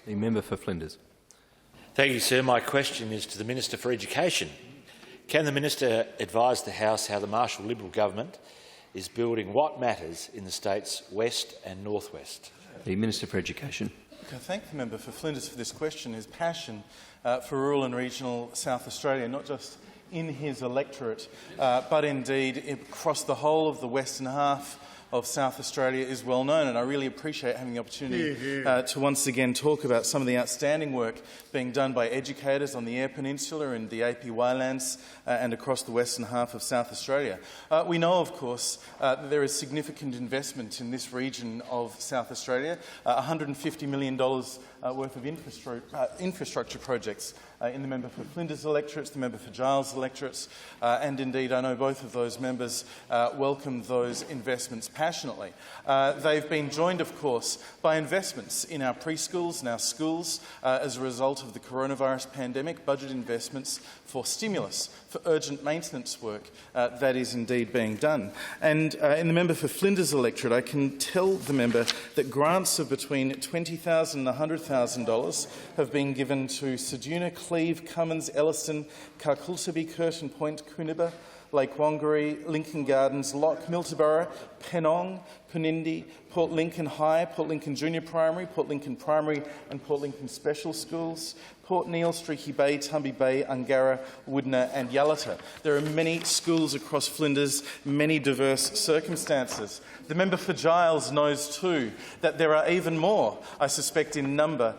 The member for Flinders. Thank you, sir. My question is to the Minister for Education. Can the Minister advise the House how the Marshall Liberal government is building what matters in the state's west and northwest? The Minister for Education. I thank the member for Flinders for this question. His passion for rural and regional South Australia, not just in his electorate, but indeed across the whole of the western half of South Australia, is well known, and I really appreciate having the opportunity to once again talk about some of the outstanding work being done by educators on the Eyre Peninsula and the APY lands and across the western half of South Australia. We know, of course, that there is significant investment in this region of South Australia, $150 million worth of infrastructure projects in the member for Flinders electorates, the member for Giles electorates, and indeed I know both of those members welcome those investments passionately. They've been joined, of course, by investments in our preschools and our schools as a result of the coronavirus pandemic, budget investments for stimulus, for urgent maintenance work that is indeed being done. And in the member for Flinders electorate, I can tell the member that grants of between $20,000 and $100,000 have been given to Ceduna, Cleve, Cummins, Elliston, Carcultaby, Curtin Point, Coonibba, Lake Wangari, Lincoln Gardens, Lock, Miltaborough, Penong, Punindi, Port Lincoln High, Port Lincoln Junior Primary, Port Lincoln Primary and Port Lincoln Special Schools, Port Neil, Streaky Bay, Tumby Bay, Angara, Woodner and Yallata. There are many schools across Flinders, many diverse circumstances. The member for Giles knows too that there are even more, I suspect in number,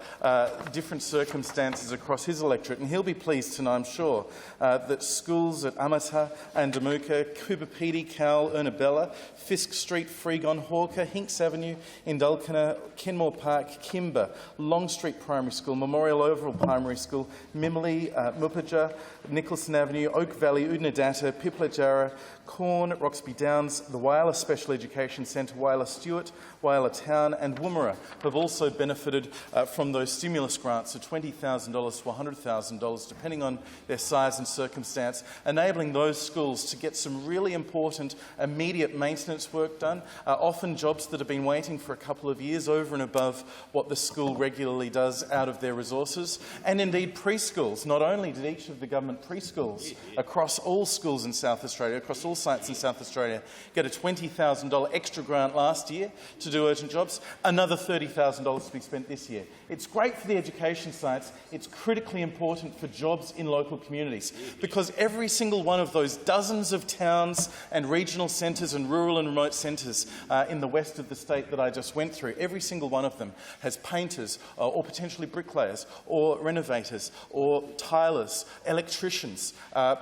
different circumstances across his electorate, and he'll be pleased to know, I'm sure, that schools at Amata and Damuka, Coopapedy, Cowell, Ernabella, Fisk Street, Freegon, Hawker, Hinks Avenue, Indulkina, Kenmore Park, Kimber, Long Street Primary School, Memorial Oval Primary School, Mimley, Mupaja, Nicholson Avenue, Oak Valley, Udnadatta, Piplatjara, Corn, Roxby Downs, the Whyalla Special Education Centre, Whyalla Stewart, Whyalla Town and Woomera have also benefited from those stimulus grants of $20,000 to $100,000, depending on their size and circumstance, enabling those schools to get some really important immediate maintenance work done, often jobs that have been waiting for a couple of years over and above what the school regularly does out of their resources, and indeed preschools. Not only did each of the government preschools across all schools in South Australia, across all sites in South Australia, get a $20,000 extra grant last year to do urgent jobs, another $30,000 to be spent this year. It's great for the education sites. It's critically important for jobs in local communities, because every single one of those dozens of towns and regional centres and rural and remote centres in the west of the state that I just went through, every single one of them has painters or potentially bricklayers or renovators or tilers, electricians,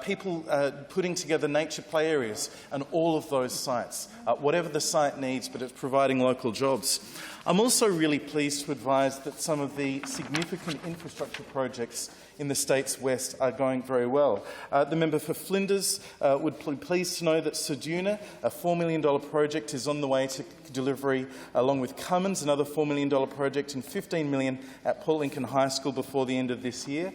people putting together nature play areas, and all of those sites, whatever the site needs, but it's providing local jobs. I'm also really pleased to advise that some of the significant infrastructure projects in the state's west are going very well. The member for Flinders would be pleased to know that Ceduna, a $4 million project, is on the way to delivery, along with Cummins, another $4 million project, and $15 million at Port Lincoln High School before the end of this year.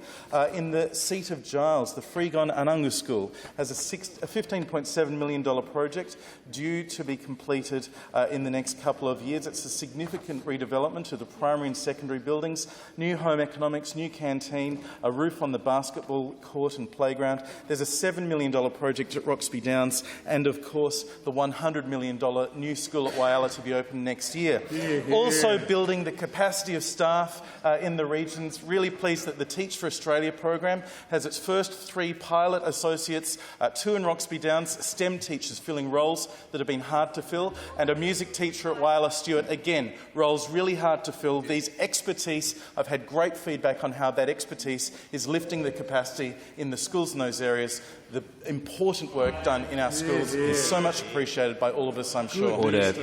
In the seat of Giles, the Freegon Anungu School has a $15.7 million project due to be completed in the next couple of years. It's a significant redevelopment of the primary and secondary buildings, new home economics, new canteen, a roof on the basketball court and playground. There's a $7 million project at Roxby Downs, and of course the $100 million new school at Whyalla to be opened next year. Also building the capacity of staff in the regions. Really pleased that the Teach for Australia program has its first 3 pilot associates, 2 in Roxby Downs, STEM teachers filling roles that have been hard to fill, and a music teacher at Whyalla Stewart, again, roles really hard to fill. These expertise, I've had great feedback on how that expertise is lifting the capacity in the schools in those areas. The important work done in our schools is so much appreciated by all of us, I'm sure. Order.